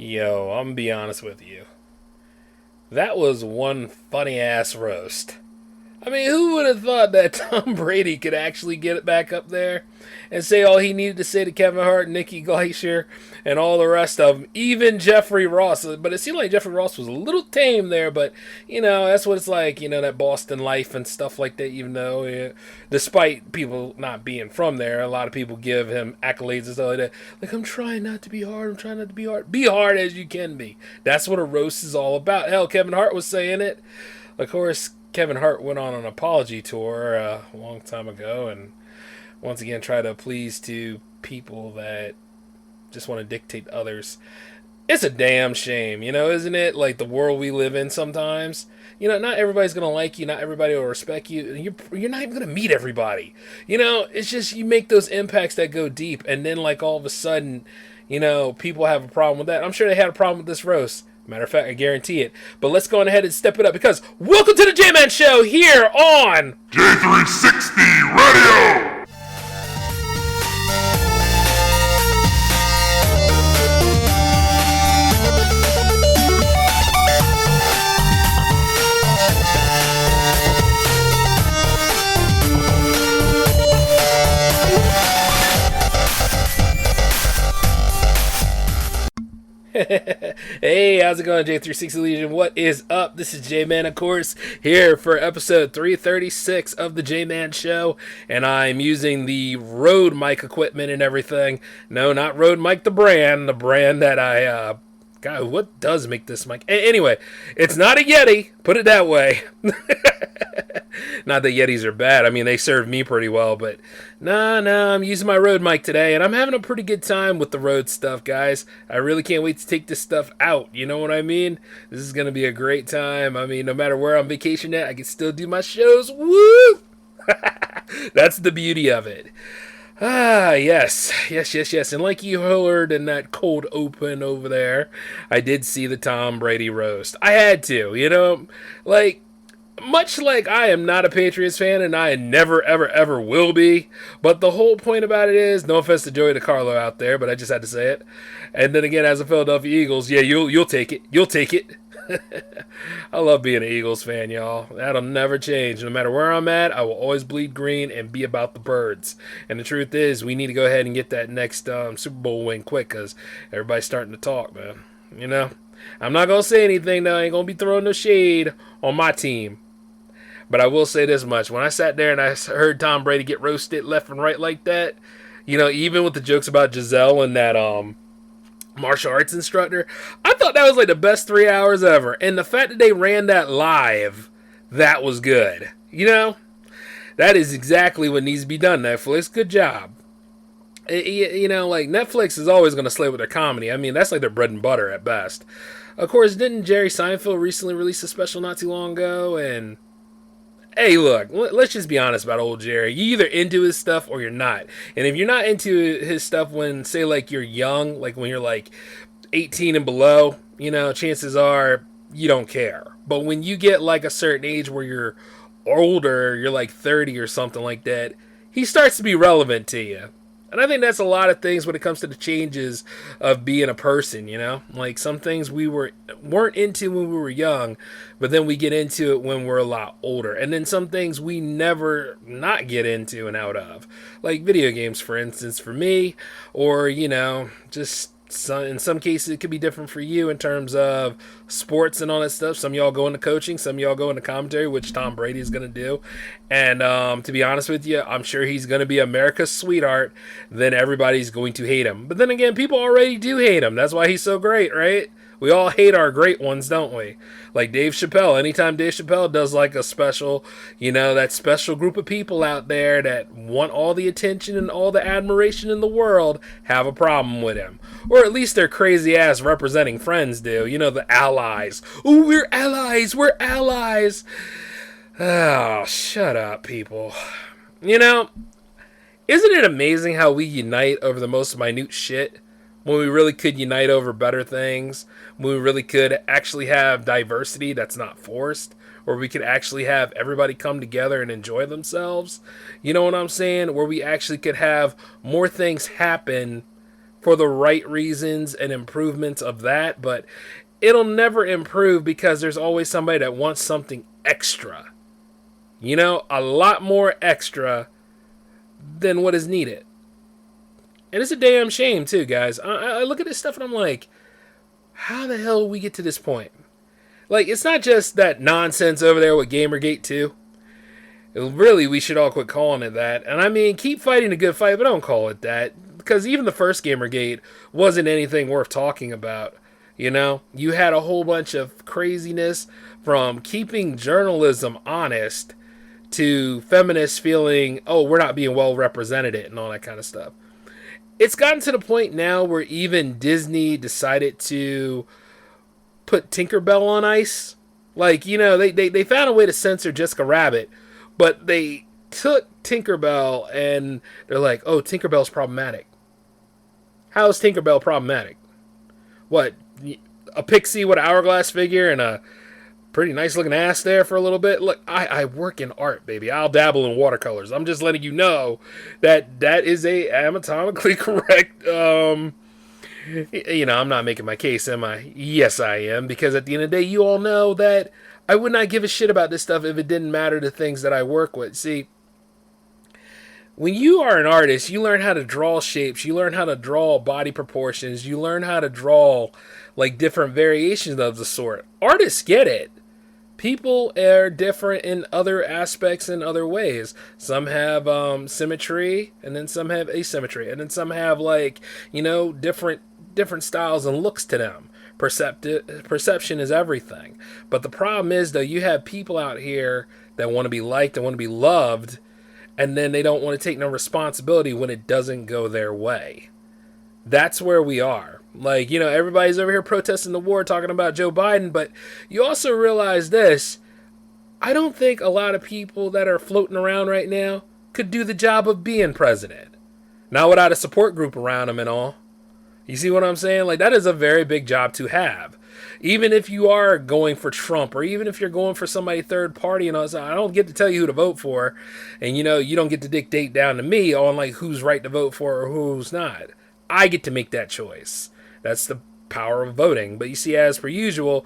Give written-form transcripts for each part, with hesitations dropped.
Yo, I'm gonna be honest with you. That was one funny ass roast. I mean, who would have thought that Tom Brady could actually get it back up there and say all he needed to say to Kevin Hart, Nikki Glacier, and all the rest of them, even Jeffrey Ross. But it seemed like Jeffrey Ross was a little tame there, but, that's what it's like, that Boston life and stuff like that, even though, despite people not being from there, a lot of people give him accolades and stuff like that. Like, I'm trying not to be hard, I'm trying not to be hard. Be hard as you can be. That's what a roast is all about. Hell, Kevin Hart was saying it. Of course, Kevin Hart went on an apology tour a long time ago and once again try to please to people that just want to dictate to others. It's a damn shame, isn't it? Like the world we live in sometimes. Not everybody's going to like you. Not everybody will respect you. You're not even going to meet everybody. It's just you make those impacts that go deep. And then like all of a sudden, people have a problem with that. I'm sure they had a problem with this roast. Matter of fact, I guarantee it. But let's go on ahead and step it up because welcome to the J-Man Show here on J360 Radio! Hey, how's it going, J360 Legion? What is up? This is J-Man, of course, here for episode 336 of the J-Man Show, and I'm using the Rode mic equipment and everything. No, not Rode mic, the brand that I, God, what does make this mic? Anyway, it's not a Yeti, put it that way. Not that Yetis are bad. I mean, they serve me pretty well, but nah, I'm using my Rode mic today, and I'm having a pretty good time with the Rode stuff, guys. I really can't wait to take this stuff out. You know what I mean? This is going to be a great time. I mean, no matter where I'm vacation at, I can still do my shows. Woo! That's the beauty of it. Yes. And like you heard in that cold open over there, I did see the Tom Brady roast. I had to, much like I am not a Patriots fan and I never, ever will be. But the whole point about it is, no offense to Joey DiCarlo out there, but I just had to say it. And then again, as a Philadelphia Eagles, yeah, you'll take it. You'll take it. I love being an Eagles fan, y'all. That'll never change. No matter where I'm at, I will always bleed green and be about the birds. And the truth is, we need to go ahead and get that next Super Bowl win quick because everybody's starting to talk, man. I'm not going to say anything, though. I ain't going to be throwing no shade on my team. But I will say this much. When I sat there and I heard Tom Brady get roasted left and right like that, even with the jokes about Giselle and that martial arts instructor, I thought that was like the best 3 hours ever. And the fact that they ran that live, that was good. That is exactly what needs to be done, Netflix. Good job. Like Netflix is always going to slay with their comedy. I mean, that's like their bread and butter at best. Of course, didn't Jerry Seinfeld recently release a special not too long ago? And hey, look, let's just be honest about old Jerry. You're either into his stuff or you're not. And if you're not into his stuff when, say, like, you're young, like when you're, like, 18 and below, chances are you don't care. But when you get, like, a certain age where you're older, you're, like, 30 or something like that, he starts to be relevant to you. And I think that's a lot of things when it comes to the changes of being a person, Like some things we weren't into when we were young, but then we get into it when we're a lot older. And then some things we never not get into and out of. Like video games, for instance, for me, or, just in some cases it could be different for you in terms of sports and all that stuff. Some of y'all go into coaching, some of y'all go into commentary, which Tom Brady is going to do. And to be honest with you, I'm sure he's going to be America's sweetheart. Then everybody's going to hate him. But then again, people already do hate him. That's why he's so great, right? We all hate our great ones, don't we? Like Dave Chappelle. Anytime Dave Chappelle does like a special, that special group of people out there that want all the attention and all the admiration in the world have a problem with him. Or at least their crazy ass representing friends do. The allies. Ooh, we're allies. We're allies. Oh, shut up, people. Isn't it amazing how we unite over the most minute shit when we really could unite over better things? When we really could actually have diversity that's not forced, where we could actually have everybody come together and enjoy themselves. You know what I'm saying? Where we actually could have more things happen for the right reasons and improvements of that, but it'll never improve because there's always somebody that wants something extra. You know, a lot more extra than what is needed. And it's a damn shame, too, guys. I look at this stuff and I'm like, how the hell did we get to this point? Like, it's not just that nonsense over there with Gamergate 2. Really, we should all quit calling it that. And I mean, keep fighting a good fight, but don't call it that. Because even the first Gamergate wasn't anything worth talking about. You know, you had a whole bunch of craziness from keeping journalism honest to feminists feeling, oh, we're not being well represented and all that kind of stuff. It's gotten to the point now where even Disney decided to put Tinkerbell on ice. Like, you know, they found a way to censor Jessica Rabbit, but they took Tinkerbell and they're like, oh, Tinkerbell's problematic. How is Tinkerbell problematic? What, a pixie with an hourglass figure and a pretty nice looking ass there for a little bit? Look, I work in art, baby. I'll dabble in watercolors. I'm just letting you know that that is a anatomically correct, you know, I'm not making my case, am I? Yes, I am, because at the end of the day, you all know that I would not give a shit about this stuff if it didn't matter to things that I work with. See, when you are an artist, you learn how to draw shapes, you learn how to draw body proportions, you learn how to draw like different variations of the sort. Artists get it. People are different in other aspects in other ways. Some have symmetry, and then some have asymmetry, and then some have, like, you know, different styles and looks to them. Perception is everything. But the problem is, though, you have people out here that want to be liked and want to be loved, and then they don't want to take no responsibility when it doesn't go their way. That's where we are. Like, you know, everybody's over here protesting the war, talking about Joe Biden, but you also realize this. I don't think a lot of people that are floating around right now could do the job of being president. Not without a support group around them and all. You see what I'm saying? Like, that is a very big job to have. Even if you are going for Trump, or even if you're going for somebody third party and all that, I don't get to tell you who to vote for. And, you know, you don't get to dictate down to me on, like, who's right to vote for or who's not. I get to make that choice. That's the power of voting. But you see, as per usual,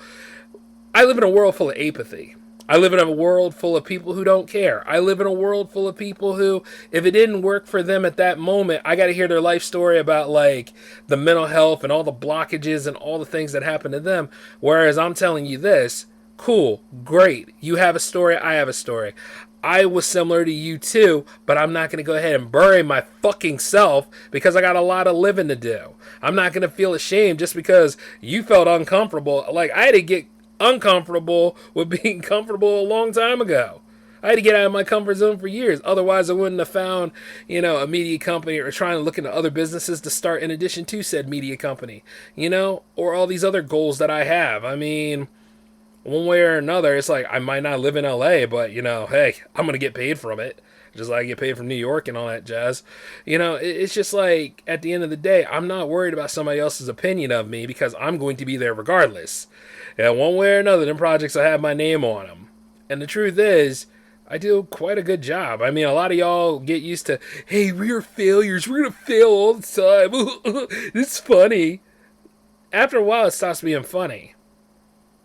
I live in a world full of apathy. I live in a world full of people who don't care. I live in a world full of people who, if it didn't work for them at that moment, I got to hear their life story about, like, the mental health and all the blockages and all the things that happened to them. Whereas I'm telling you this, cool, great. You have a story, I have a story. I was similar to you too, but I'm not going to go ahead and bury my fucking self because I got a lot of living to do. I'm not going to feel ashamed just because you felt uncomfortable. Like, I had to get uncomfortable with being comfortable a long time ago. I had to get out of my comfort zone for years. Otherwise, I wouldn't have found, you know, a media company or trying to look into other businesses to start in addition to said media company, you know, or all these other goals that I have. I mean, one way or another, it's like I might not live in LA, but, you know, hey, I'm going to get paid from it. Just like I get paid from New York and all that jazz. You know, it's just like, at the end of the day, I'm not worried about somebody else's opinion of me because I'm going to be there regardless. And one way or another, them projects will have my name on them. And the truth is, I do quite a good job. I mean, a lot of y'all get used to, hey, we're failures. We're going to fail all the time. It's funny. After a while, it stops being funny.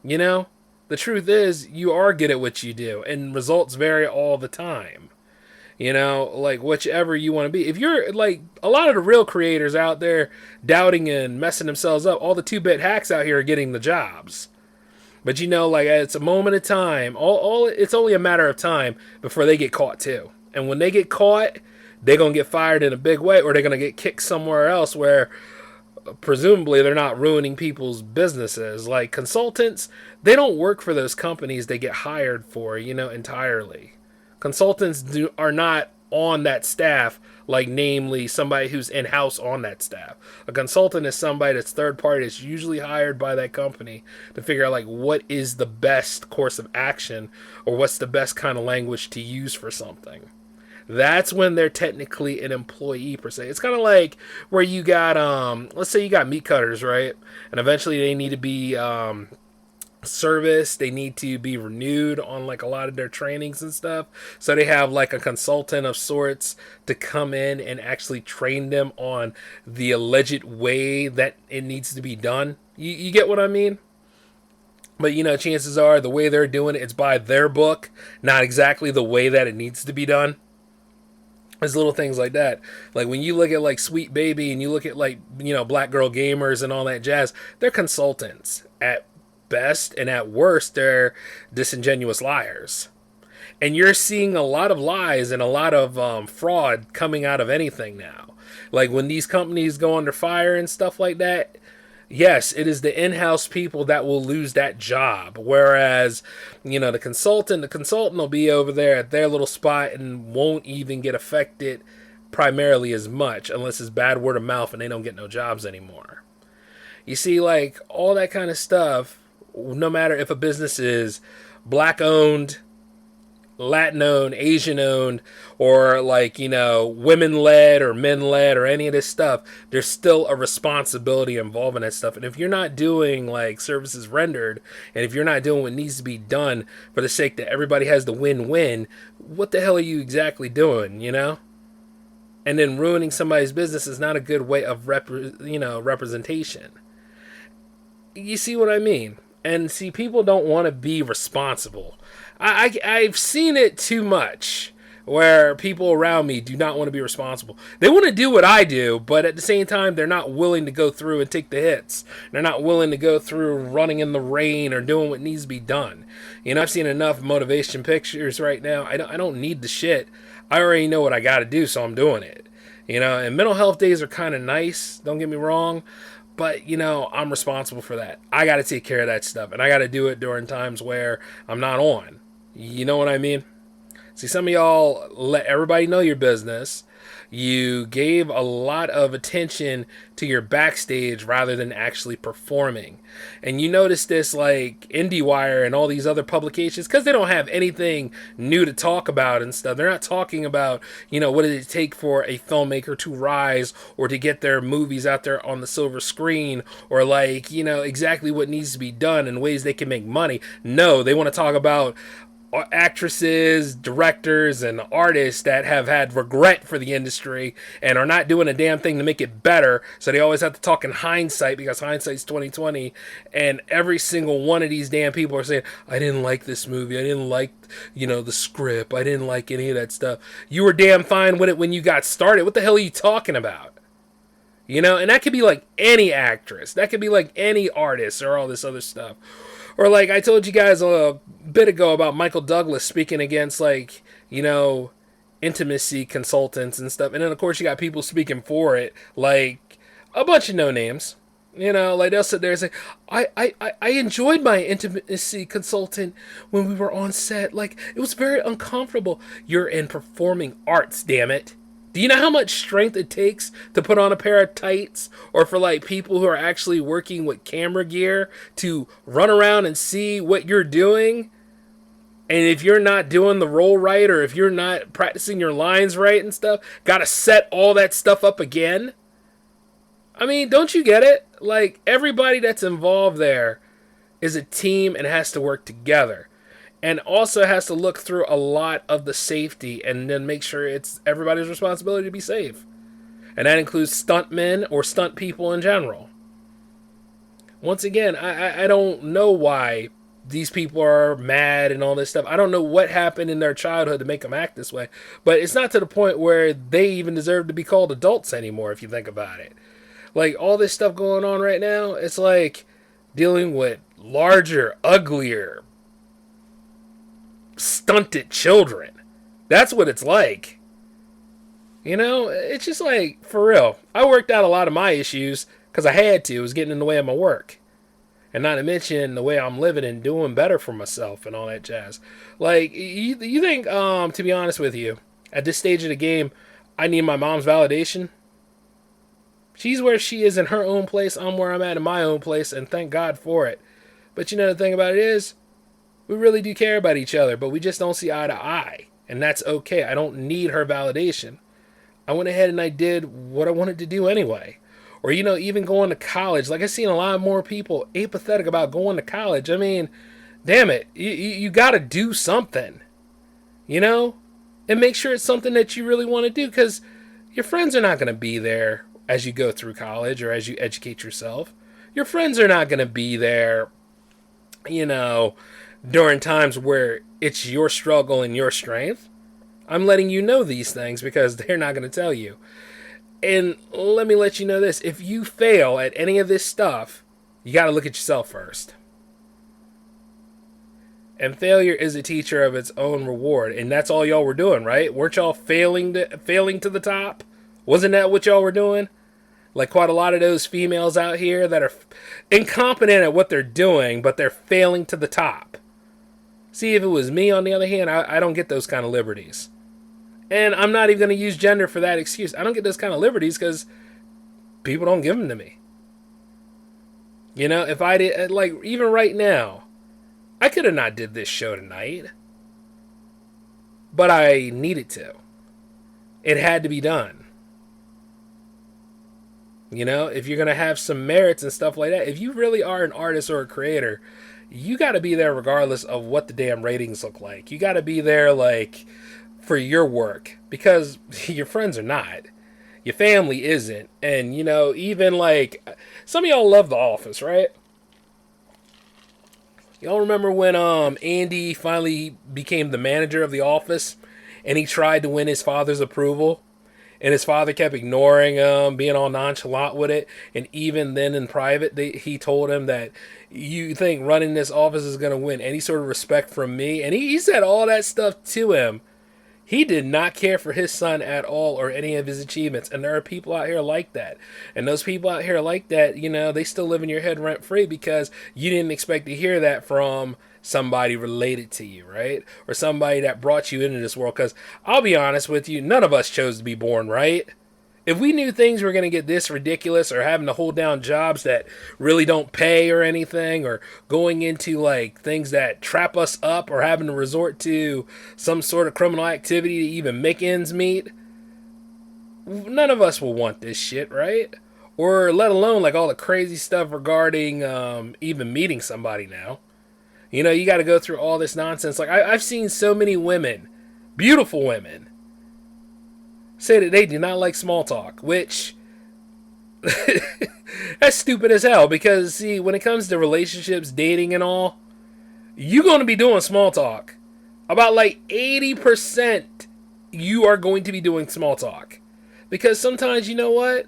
You know? The truth is, you are good at what you do, and results vary all the time. You know, like, whichever you want to be. If you're, like, a lot of the real creators out there doubting and messing themselves up, all the 2-bit hacks out here are getting the jobs. But, you know, like, it's a moment of time. It's only a matter of time before they get caught, too. And when they get caught, they're going to get fired in a big way, or they're going to get kicked somewhere else where presumably they're not ruining people's businesses. Like, consultants, they don't work for those companies they get hired for, you know, entirely. Consultants are not on that staff, like, namely somebody who's in-house on that staff. A consultant is somebody that's third party, that's usually hired by that company to figure out, like, what is the best course of action or what's the best kind of language to use for something. That's when they're technically an employee, per se. It's kind of like where you got, let's say you got meat cutters, right? And eventually they need to be service. They need to be renewed on like a lot of their trainings and stuff. So they have like a consultant of sorts to come in and actually train them on the alleged way that it needs to be done. You get what I mean? But chances are the way they're doing it, it's by their book, not exactly the way that it needs to be done. There's little things like that. Like when you look at like Sweet Baby and you look at like, Black Girl Gamers and all that jazz, they're consultants at best, and at worst, they're disingenuous liars. And you're seeing a lot of lies and a lot of fraud coming out of anything now. Like when these companies go under fire and stuff like that, yes, it is the in-house people that will lose that job. Whereas, the consultant will be over there at their little spot and won't even get affected primarily as much unless it's bad word of mouth and they don't get no jobs anymore. You see, like all that kind of stuff, no matter if a business is black owned, Latin owned, Asian owned, or like, women led or men led or any of this stuff, there's still a responsibility involved in that stuff. And if you're not doing like services rendered, and if you're not doing what needs to be done for the sake that everybody has the win-win, what the hell are you exactly doing, And then ruining somebody's business is not a good way of representation. You see what I mean? And see, people don't want to be responsible. I've seen it too much where people around me do not want to be responsible. They want to do what I do, but at the same time, they're not willing to go through and take the hits. They're not willing to go through running in the rain or doing what needs to be done. I've seen enough motivation pictures right now. I don't need the shit. I already know what I got to do, so I'm doing it. And mental health days are kind of nice. Don't get me wrong. But, I'm responsible for that. I got to take care of that stuff. And I got to do it during times where I'm not on. You know what I mean? See, some of y'all let everybody know your business. You gave a lot of attention to your backstage rather than actually performing. And you notice this like IndieWire and all these other publications, because they don't have anything new to talk about and stuff. They're not talking about, what did it take for a filmmaker to rise or to get their movies out there on the silver screen, or like, exactly what needs to be done and ways they can make money. No, they want to talk about actresses, directors, and artists that have had regret for the industry and are not doing a damn thing to make it better. So they always have to talk in hindsight because hindsight's 2020. And every single one of these damn people are saying, "I didn't like this movie. I didn't like, the script. I didn't like any of that stuff." You were damn fine with it when you got started. What the hell are you talking about? And that could be like any actress. That could be like any artist or all this other stuff. Or like I told you guys a bit ago about Michael Douglas speaking against like, intimacy consultants and stuff. And then of course you got people speaking for it, like a bunch of no names. Like they'll sit there and say, I enjoyed my intimacy consultant when we were on set. Like it was very uncomfortable. You're in performing arts, damn it. Do you know how much strength it takes to put on a pair of tights, or for like people who are actually working with camera gear to run around and see what you're doing? And if you're not doing the role right, or if you're not practicing your lines right and stuff, gotta set all that stuff up again? I mean, don't you get it? Like, everybody that's involved there is a team and has to work together. And also has to look through a lot of the safety and then make sure it's everybody's responsibility to be safe. And that includes stuntmen or stunt people in general. Once again, I don't know why these people are mad and all this stuff. I don't know what happened in their childhood to make them act this way. But it's not to the point where they even deserve to be called adults anymore, if you think about it. Like, all this stuff going on right now, it's like dealing with larger, uglier, stunted children. That's what it's like. It's just like, for real. I worked out a lot of my issues because I had to. It was getting in the way of my work. And not to mention the way I'm living and doing better for myself and all that jazz. Like, you think, to be honest with you, at this stage of the game, I need my mom's validation? She's where she is in her own place. I'm where I'm at in my own place, and thank God for it. But the thing about it is, we really do care about each other, but we just don't see eye to eye. And that's okay. I don't need her validation. I went ahead and I did what I wanted to do anyway. Or, even going to college. Like, I've seen a lot more people apathetic about going to college. I mean, damn it. You got to do something, you know? And make sure it's something that you really want to do, because your friends are not going to be there as you go through college or as you educate yourself. Your friends are not going to be there, during times where it's your struggle and your strength. I'm letting you know these things because they're not going to tell you. And let me let you know this. If you fail at any of this stuff, you got to look at yourself first. And failure is a teacher of its own reward. And that's all y'all were doing, right? Weren't y'all failing to the top? Wasn't that what y'all were doing? Like quite a lot of those females out here that are incompetent at what they're doing, but they're failing to the top. See, if it was me, on the other hand, I don't get those kind of liberties. And I'm not even going to use gender for that excuse. I don't get those kind of liberties because people don't give them to me. If I did, like, even right now, I could have not did this show tonight. But I needed to. It had to be done. If you're going to have some merits and stuff like that, if you really are an artist or a creator, you got to be there regardless of what the damn ratings look like. You got to be there, like, for your work, because your friends are not. Your family isn't. And, even, like, some of y'all love The Office, right? Y'all remember when Andy finally became the manager of The Office and he tried to win his father's approval? And his father kept ignoring him, being all nonchalant with it. And even then in private, he told him that, you think running this office is going to win any sort of respect from me? And he said all that stuff to him. He did not care for his son at all or any of his achievements. And there are people out here like that. And those people out here like that, they still live in your head rent free because you didn't expect to hear that from somebody related to you, right? Or somebody that brought you into this world. Because I'll be honest with you, none of us chose to be born, right? If we knew things were going to get this ridiculous, or having to hold down jobs that really don't pay or anything, or going into like things that trap us up, or having to resort to some sort of criminal activity to even make ends meet, none of us will want this shit, right? Or let alone like all the crazy stuff regarding even meeting somebody now. You got to go through all this nonsense. Like I've seen so many women, beautiful women, say that they do not like small talk, which that's stupid as hell, because see, when it comes to relationships, dating and all, you're going to be doing small talk. About like 80% you are going to be doing small talk. Because sometimes, you know what?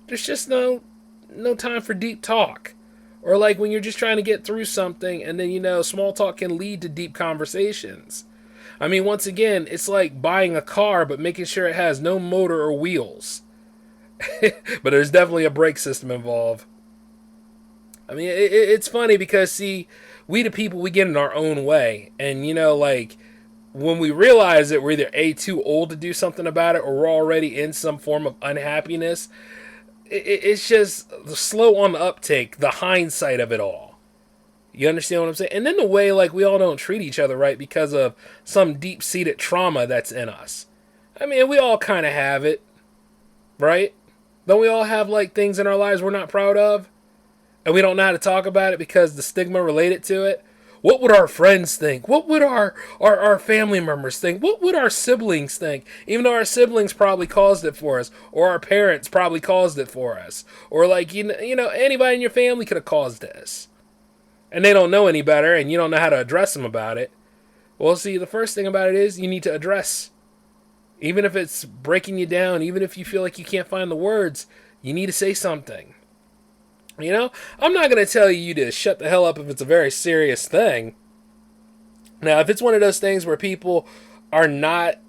There's just no time for deep talk. Or like when you're just trying to get through something and then, small talk can lead to deep conversations. I mean, once again, it's like buying a car, but making sure it has no motor or wheels. But there's definitely a brake system involved. I mean, it's funny because, see, we the people, we get in our own way. And, like, when we realize that we're either A, too old to do something about it, or we're already in some form of unhappiness, it's just slow on the uptake, the hindsight of it all. You understand what I'm saying? And then the way, like, we all don't treat each other right because of some deep-seated trauma that's in us. I mean, we all kind of have it, right? Don't we all have, like, things in our lives we're not proud of? And we don't know how to talk about it because the stigma related to it? What would our friends think? What would our family members think? What would our siblings think? Even though our siblings probably caused it for us. Or our parents probably caused it for us. Or, like, anybody in your family could have caused this. And they don't know any better, and you don't know how to address them about it. Well, see, the first thing about it is you need to address. Even if it's breaking you down, even if you feel like you can't find the words, you need to say something. I'm not going to tell you to shut the hell up if it's a very serious thing. Now, if it's one of those things where people are not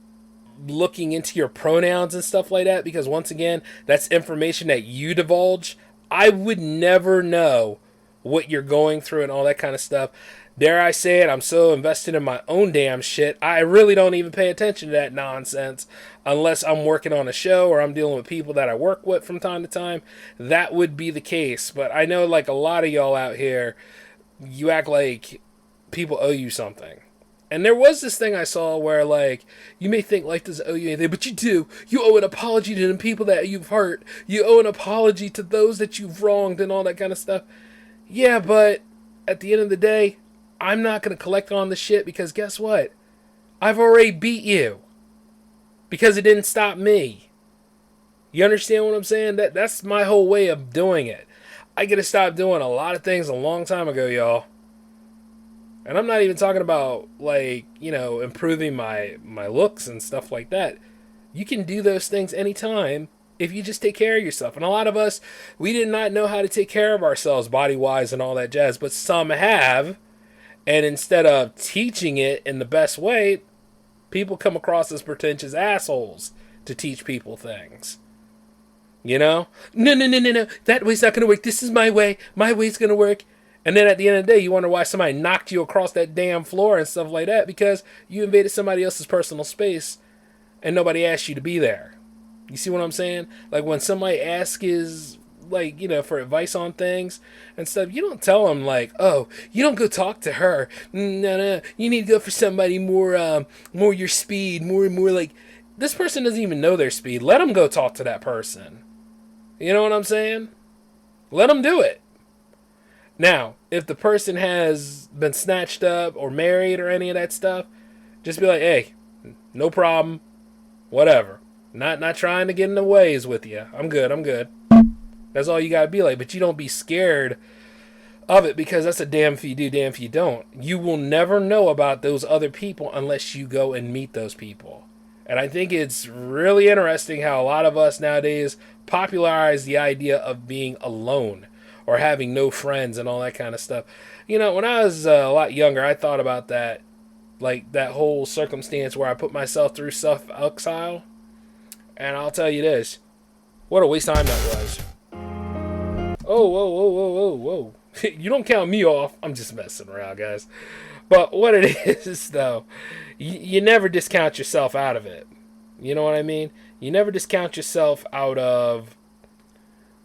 looking into your pronouns and stuff like that, because once again, that's information that you divulge, I would never know what you're going through and all that kind of stuff. Dare I say it, I'm so invested in my own damn shit, I really don't even pay attention to that nonsense unless I'm working on a show or I'm dealing with people that I work with from time to time. That would be the case. But I know, like, a lot of y'all out here, you act like people owe you something. And there was this thing I saw where, like, you may think life doesn't owe you anything, but you do. You owe an apology to the people that you've hurt. You owe an apology to those that you've wronged and all that kind of stuff. Yeah, but at the end of the day, I'm not going to collect on the shit because guess what? I've already beat you. Because it didn't stop me. You understand what I'm saying? That's my whole way of doing it. I get to stop doing a lot of things a long time ago, y'all. And I'm not even talking about, like, you know, improving my looks and stuff like that. You can do those things anytime if you just take care of yourself. And a lot of us, we did not know how to take care of ourselves body-wise and all that jazz. But some have. And instead of teaching it in the best way, people come across as pretentious assholes to teach people things. You know? No. That way's not going to work. This is my way. My way's going to work. And then at the end of the day, you wonder why somebody knocked you across that damn floor and stuff like that because you invaded somebody else's personal space and nobody asked you to be there. You see what I'm saying? Like when somebody asks is like, you know, for advice on things and stuff, you don't tell them like, oh, you don't go talk to her. No. You need to go for somebody more your speed, more like this person doesn't even know their speed. Let them go talk to that person. You know what I'm saying? Let them do it. Now, if the person has been snatched up or married or any of that stuff, just be like, hey, no problem, whatever. Not trying to get in the ways with you. I'm good. That's all you gotta be like. But you don't be scared of it because that's a damn if you do, damn if you don't. You will never know about those other people unless you go and meet those people. And I think it's really interesting how a lot of us nowadays popularize the idea of being alone or having no friends and all that kind of stuff. You know, when I was a lot younger, I thought about that, like that whole circumstance where I put myself through self-exile. And I'll tell you this, what a waste of time that was. Oh, whoa. You don't count me off. I'm just messing around, guys. But what it is, though, you never discount yourself out of it. You know what I mean? You never discount yourself out of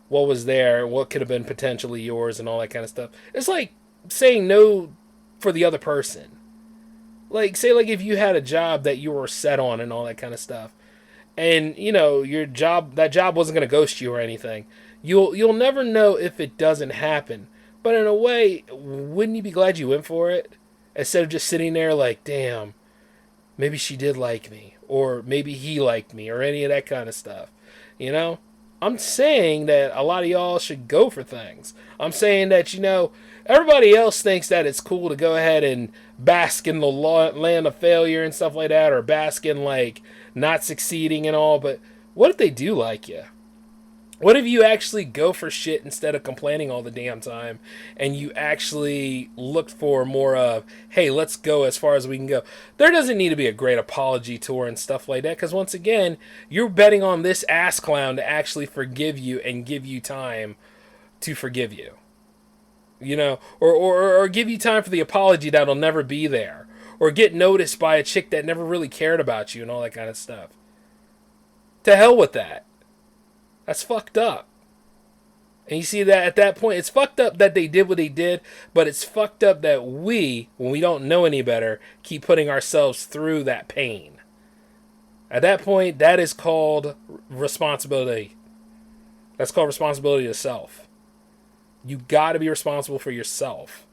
what was there, what could have been potentially yours and all that kind of stuff. It's like saying no for the other person. Like, say, like, if you had a job that you were set on and all that kind of stuff, and, you know, that job wasn't going to ghost you or anything, you'll never know if it doesn't happen. But in a way, wouldn't you be glad you went for it? Instead of just sitting there like, damn, maybe she did like me, or maybe he liked me, or any of that kind of stuff. You know? I'm saying that a lot of y'all should go for things. I'm saying that, you know, everybody else thinks that it's cool to go ahead and bask in the land of failure and stuff like that, or bask in, like, not succeeding and all, but what if they do like you? What if you actually go for shit instead of complaining all the damn time, and you actually look for more of, hey, let's go as far as we can go? There doesn't need to be a great apology tour and stuff like that, because once again, you're betting on this ass clown to actually forgive you and give you time to forgive you. You know, or give you time for the apology that'll never be there, or get noticed by a chick that never really cared about you and all that kind of stuff. To hell with that. That's fucked up. And you see that at that point, it's fucked up that they did what they did, but it's fucked up that we, when we don't know any better, keep putting ourselves through that pain. At that point, that is called responsibility. That's called responsibility to self. You got to be responsible for yourself.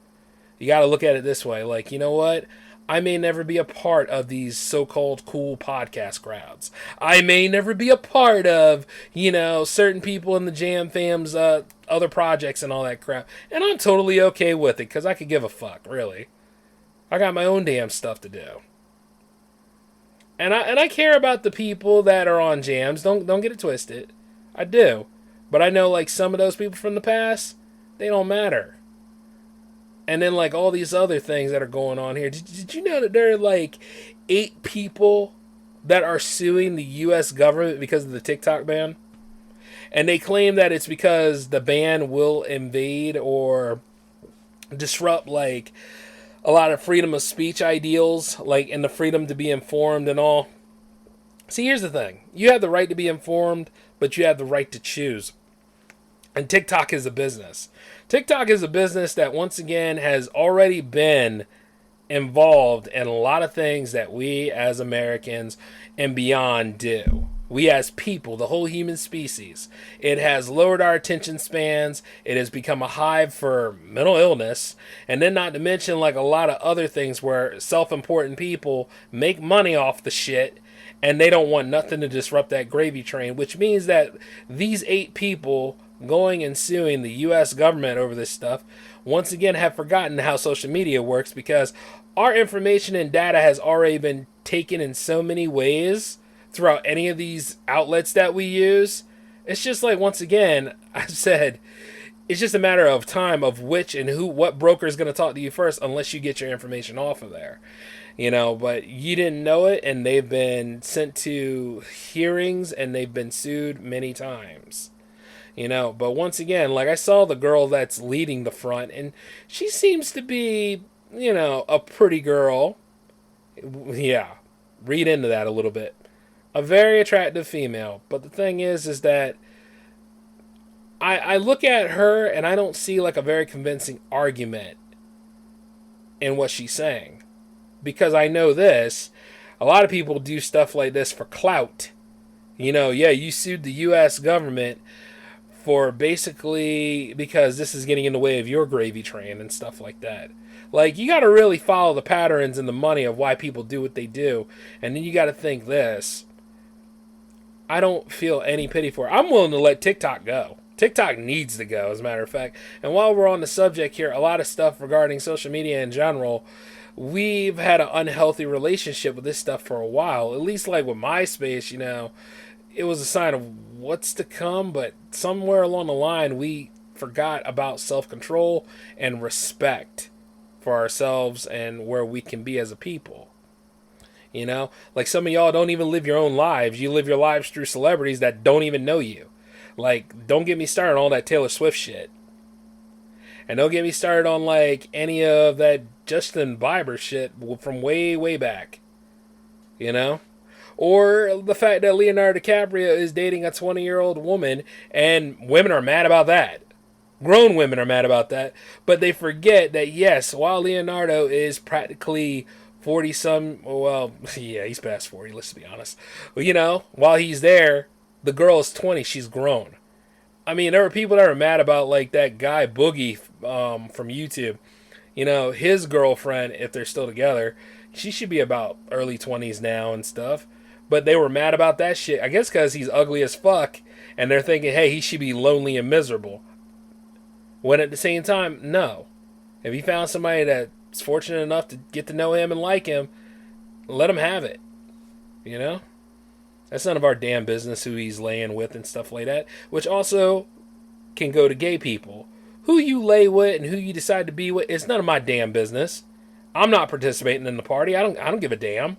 You got to look at it this way. Like, you know what? I may never be a part of these so-called cool podcast crowds. I may never be a part of, you know, certain people in the Jam Fam's other projects and all that crap. And I'm totally okay with it because I could give a fuck, really. I got my own damn stuff to do. And I care about the people that are on jams. Don't get it twisted. I do. But I know, like, some of those people from the past, they don't matter. And then, like, all these other things that are going on here. Did you know that there are, like, 8 people that are suing the U.S. government because of the TikTok ban? And they claim that it's because the ban will invade or disrupt, like, a lot of freedom of speech ideals, like, and the freedom to be informed and all. See, here's the thing. You have the right to be informed, but you have the right to choose. And TikTok is a business. TikTok is a business that, once again, has already been involved in a lot of things that we as Americans and beyond do. We as people, the whole human species. It has lowered our attention spans. It has become a hive for mental illness. And then not to mention like a lot of other things where self-important people make money off the shit and they don't want nothing to disrupt that gravy train, which means that these 8 people going and suing the US government over this stuff once again have forgotten how social media works, because our information and data has already been taken in so many ways throughout any of these outlets that we use. It's just like, once again, I've said, it's just a matter of time of which and who, what broker is going to talk to you first, unless you get your information off of there. But you didn't know it, and they've been sent to hearings and they've been sued many times. But once again, like, I saw the girl that's leading the front, and she seems to be, a pretty girl. Yeah, read into that a little bit. A very attractive female. But the thing is that I look at her and I don't see like a very convincing argument in what she's saying. Because I know this, a lot of people do stuff like this for clout. You sued the US government for basically because this is getting in the way of your gravy train and stuff like that. Like, you got to really follow the patterns and the money of why people do what they do. And then you got to think this. I don't feel any pity for it. I'm willing to let TikTok go. TikTok needs to go, as a matter of fact. And while we're on the subject here, a lot of stuff regarding social media in general, we've had an unhealthy relationship with this stuff for a while. At least like with MySpace, it was a sign of what's to come, but somewhere along the line, we forgot about self-control and respect for ourselves and where we can be as a people. Like, some of y'all don't even live your own lives. You live your lives through celebrities that don't even know you. Like, don't get me started on all that Taylor Swift shit. And don't get me started on, like, any of that Justin Bieber shit from way, way back. Or the fact that Leonardo DiCaprio is dating a 20-year-old woman, and women are mad about that. Grown women are mad about that. But they forget that, yes, while Leonardo is practically 40-some, well, yeah, he's past 40, let's be honest. While he's there, the girl is 20, she's grown. I mean, there were people that were mad about, like, that guy Boogie from YouTube. His girlfriend, if they're still together, she should be about early 20s now and stuff. But they were mad about that shit, I guess because he's ugly as fuck, and they're thinking, hey, he should be lonely and miserable. When at the same time, no. If he found somebody that's fortunate enough to get to know him and like him, let him have it. That's none of our damn business who he's laying with and stuff like that. Which also can go to gay people. Who you lay with and who you decide to be with, it's none of my damn business. I'm not participating in the party. I don't give a damn.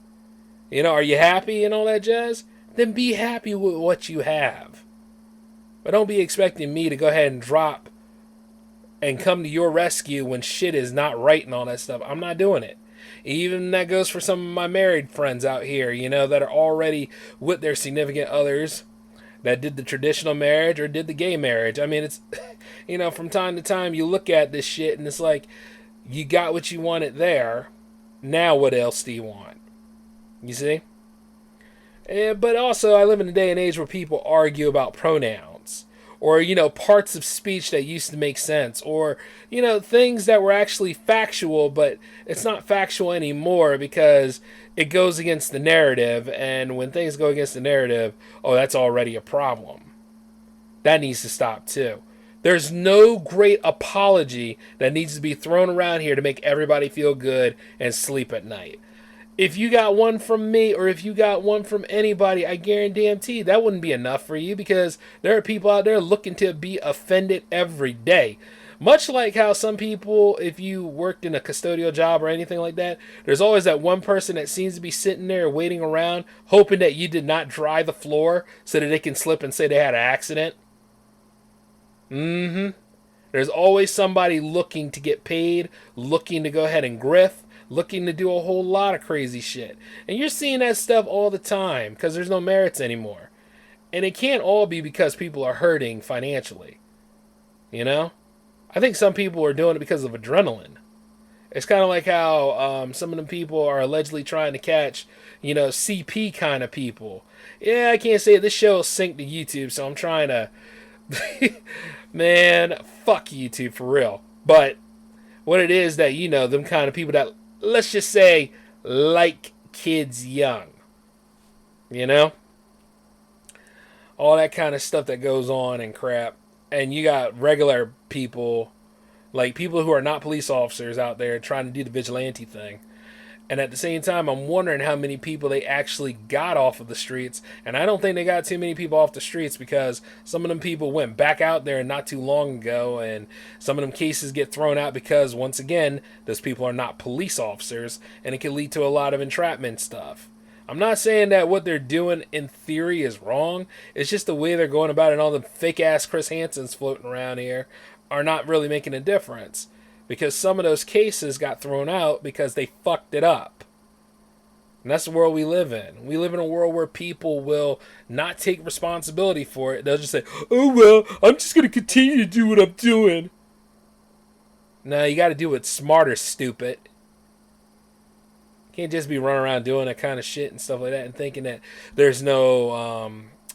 Are you happy and all that jazz? Then be happy with what you have. But don't be expecting me to go ahead and drop and come to your rescue when shit is not right and all that stuff. I'm not doing it. Even that goes for some of my married friends out here, that are already with their significant others that did the traditional marriage or did the gay marriage. I mean, it's, from time to time you look at this shit and it's like, you got what you wanted there. Now what else do you want? You see? But also, I live in a day and age where people argue about pronouns. Or, parts of speech that used to make sense. Or, things that were actually factual, but it's not factual anymore because it goes against the narrative. And when things go against the narrative, that's already a problem. That needs to stop too. There's no great apology that needs to be thrown around here to make everybody feel good and sleep at night. If you got one from me or if you got one from anybody, I guarantee that wouldn't be enough for you, because there are people out there looking to be offended every day. Much like how some people, if you worked in a custodial job or anything like that, there's always that one person that seems to be sitting there waiting around, hoping that you did not dry the floor so that they can slip and say they had an accident. There's always somebody looking to get paid, looking to go ahead and grift, looking to do a whole lot of crazy shit. And you're seeing that stuff all the time because there's no merits anymore. And it can't all be because people are hurting financially. I think some people are doing it because of adrenaline. It's kind of like how some of them people are allegedly trying to catch, CP kind of people. Yeah, I can't say it. This show is synced to YouTube, so I'm trying to. Man, fuck YouTube for real. But what it is that, them kind of people that, let's just say, like kids young. You know? All that kind of stuff that goes on and crap. And you got regular people, like people who are not police officers out there trying to do the vigilante thing. And at the same time, I'm wondering how many people they actually got off of the streets. And I don't think they got too many people off the streets because some of them people went back out there not too long ago. And some of them cases get thrown out because, once again, those people are not police officers. And it can lead to a lot of entrapment stuff. I'm not saying that what they're doing in theory is wrong. It's just the way they're going about it. And all the fake ass Chris Hansons floating around here are not really making a difference. Because some of those cases got thrown out because they fucked it up. And that's the world we live in. We live in a world where people will not take responsibility for it. They'll just say, oh, well, I'm just going to continue to do what I'm doing. No, you got to do it smarter, stupid. You can't just be running around doing that kind of shit and stuff like that and thinking that there's no,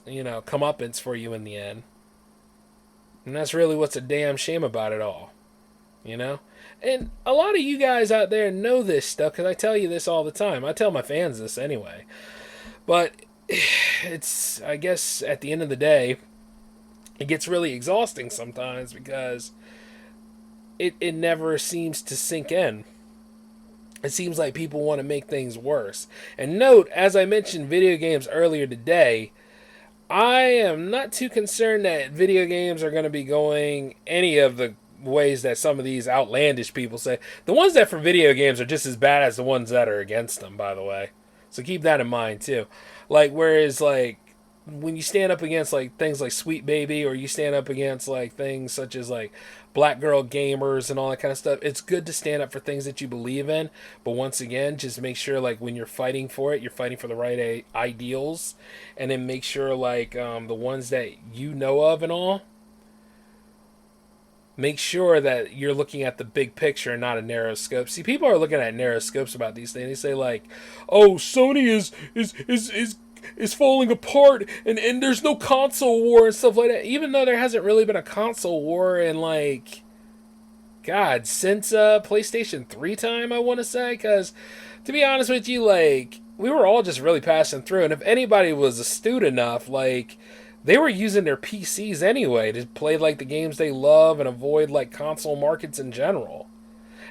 comeuppance for you in the end. And that's really what's a damn shame about it all. And a lot of you guys out there know this stuff because I tell you this all the time. I tell my fans this anyway. But it's, I guess, at the end of the day, it gets really exhausting sometimes because it never seems to sink in. It seems like people want to make things worse. And note, as I mentioned video games earlier today, I am not too concerned that video games are going to be going any of the ways that some of these outlandish people say. The ones that for video games are just as bad as the ones that are against them, by the way. So keep that in mind too. Like, whereas like when you stand up against like things like Sweet Baby, or you stand up against like things such as like Black Girl Gamers and all that kind of stuff, it's good to stand up for things that you believe in. But once again, just make sure like when you're fighting for it, you're fighting for the right ideals, and then make sure like the ones that you know of and all, make sure that you're looking at the big picture and not a narrow scope. See, people are looking at narrow scopes about these things. They say like, "Oh, Sony is falling apart, and there's no console war and stuff like that." Even though there hasn't really been a console war in like, God, since PlayStation 3 time, I want to say. Because to be honest with you, like we were all just really passing through, and if anybody was astute enough, like, they were using their PCs anyway to play like the games they love and avoid like console markets in general.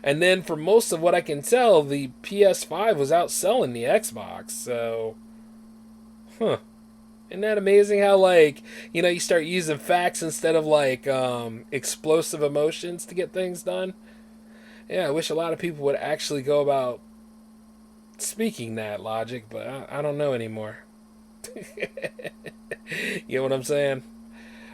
And then for most of what I can tell, the PS5 was outselling the Xbox. So, isn't that amazing how like, you start using facts instead of like explosive emotions to get things done? Yeah, I wish a lot of people would actually go about speaking that logic, but I don't know anymore. You know what I'm saying?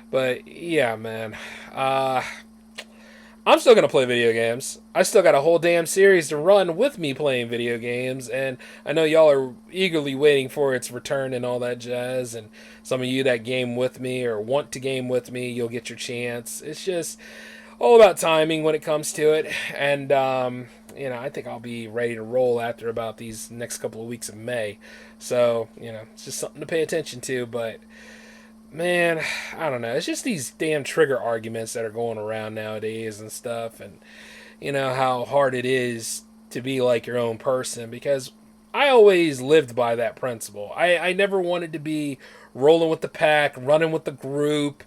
But yeah, man. I'm still gonna play video games. I still got a whole damn series to run with me playing video games, and I know y'all are eagerly waiting for its return and all that jazz. And some of you that game with me or want to game with me, you'll get your chance. It's just all about timing when it comes to it. And I think I'll be ready to roll after about these next couple of weeks of May. So, it's just something to pay attention to. But, man, I don't know. It's just these damn trigger arguments that are going around nowadays and stuff. And, how hard it is to be like your own person. Because I always lived by that principle. I never wanted to be rolling with the pack, running with the group.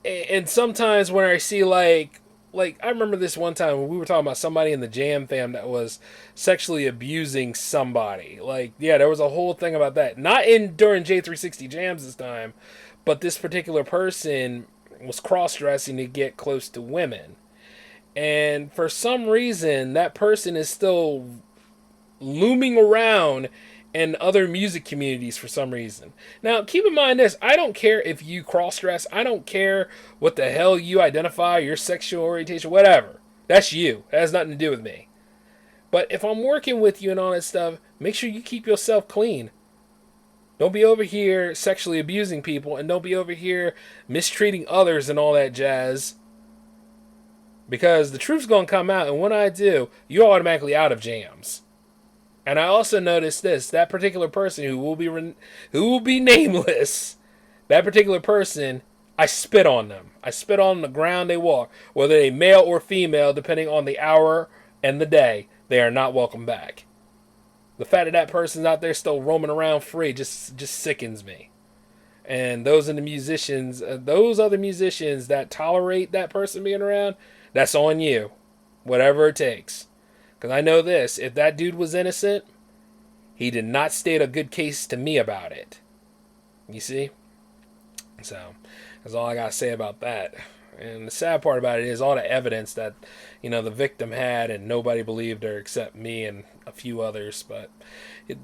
And sometimes when I see like I remember this one time when we were talking about somebody in the Jam fam that was sexually abusing somebody. Like, yeah, there was a whole thing about that. Not during J360 Jams this time, but this particular person was cross-dressing to get close to women. And for some reason, that person is still looming around in other music communities for some reason. Now, keep in mind this. I don't care if you cross-dress. I don't care what the hell you identify, your sexual orientation, whatever. That's you. That has nothing to do with me. But if I'm working with you and all that stuff, make sure you keep yourself clean. Don't be over here sexually abusing people, and don't be over here mistreating others and all that jazz. because the truth's gonna come out, and when I do, you're automatically out of jams. And I also noticed this: that particular person who will be nameless, that particular person, I spit on them. I spit on the ground they walk, whether they male or female, depending on the hour and the day. They are not welcome back. The fact that that person's out there still roaming around free just sickens me. And those are the musicians, those other musicians that tolerate that person being around, that's on you, whatever it takes. Because I know this: if that dude was innocent, he did not state a good case to me about it. You see? So that's all I gotta say about that. And the sad part about it is all the evidence that, the victim had, and nobody believed her except me and a few others. But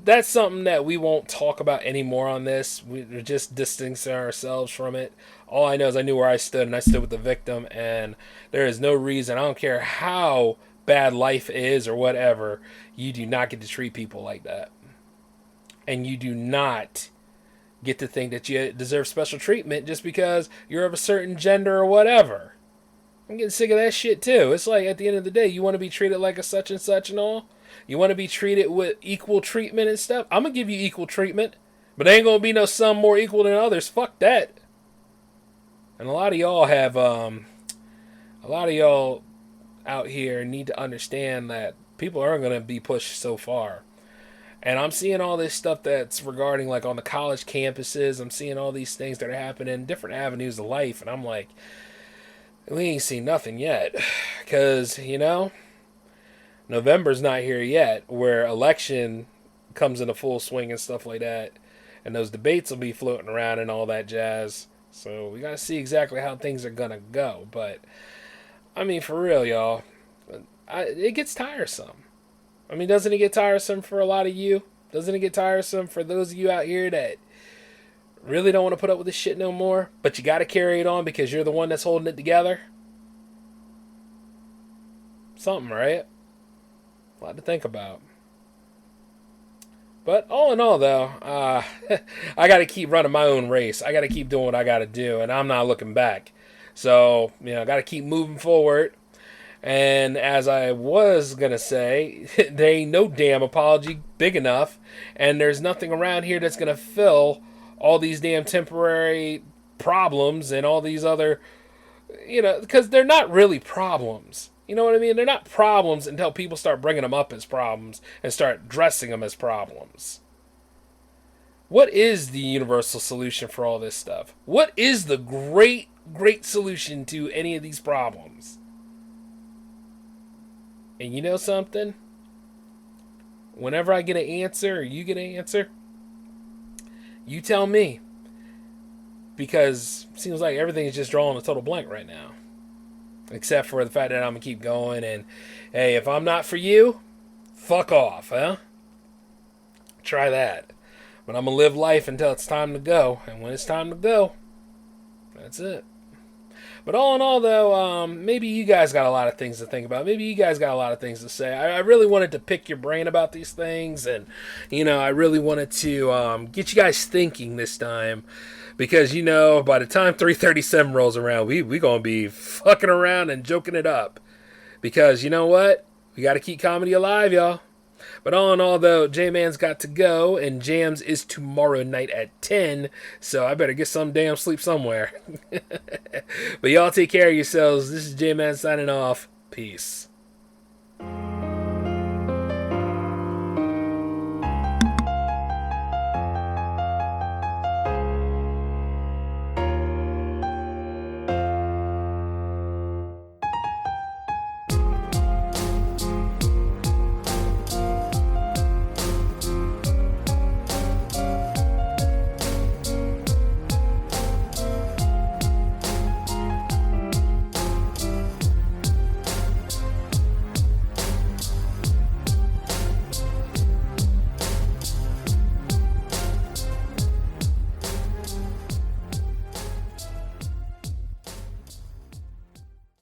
that's something that we won't talk about anymore on this. We're just distancing ourselves from it. All I know is I knew where I stood, and I stood with the victim, and there is no reason, I don't care how bad life is or whatever, you do not get to treat people like that. And you do not get to think that you deserve special treatment just because you're of a certain gender or whatever. I'm getting sick of that shit too. It's like, at the end of the day, you want to be treated like a such and such and all? You want to be treated with equal treatment and stuff? I'm going to give you equal treatment, but there ain't going to be no some more equal than others. Fuck that. And a lot of y'all out here need to understand that people aren't going to be pushed so far. And I'm seeing all this stuff that's regarding, like, on the college campuses. I'm seeing all these things that are happening in different avenues of life. And I'm like, we ain't seen nothing yet. Because, November's not here yet, where election comes into full swing and stuff like that. And those debates will be floating around and all that jazz. So we got to see exactly how things are going to go. But, I mean, for real, y'all, it gets tiresome. I mean, doesn't it get tiresome for a lot of you? Doesn't it get tiresome for those of you out here that really don't want to put up with this shit no more, but you got to carry it on because you're the one that's holding it together? Something, right? A lot to think about. But all in all, though, I got to keep running my own race. I got to keep doing what I got to do, and I'm not looking back. So, I got to keep moving forward. And as I was going to say, there ain't no damn apology big enough, and there's nothing around here that's going to fill all these damn temporary problems and all these other, because they're not really problems. You know what I mean? They're not problems until people start bringing them up as problems and start dressing them as problems. What is the universal solution for all this stuff? What is the great solution to any of these problems? And you know something? Whenever I get an answer or you get an answer, you tell me. Because it seems like everything is just drawing a total blank right now. Except for the fact that I'm going to keep going. And, hey, if I'm not for you, fuck off, huh? Try that. But I'm going to live life until it's time to go. And when it's time to go, that's it. But all in all, though, maybe you guys got a lot of things to think about. Maybe you guys got a lot of things to say. I really wanted to pick your brain about these things. And, I really wanted to get you guys thinking this time. Because, by the time 337 rolls around, we going to be fucking around and joking it up. Because, you know what? We got to keep comedy alive, y'all. But all in all, though, J-Man's got to go, and Jams is tomorrow night at 10, so I better get some damn sleep somewhere. But y'all take care of yourselves. This is J-Man signing off. Peace.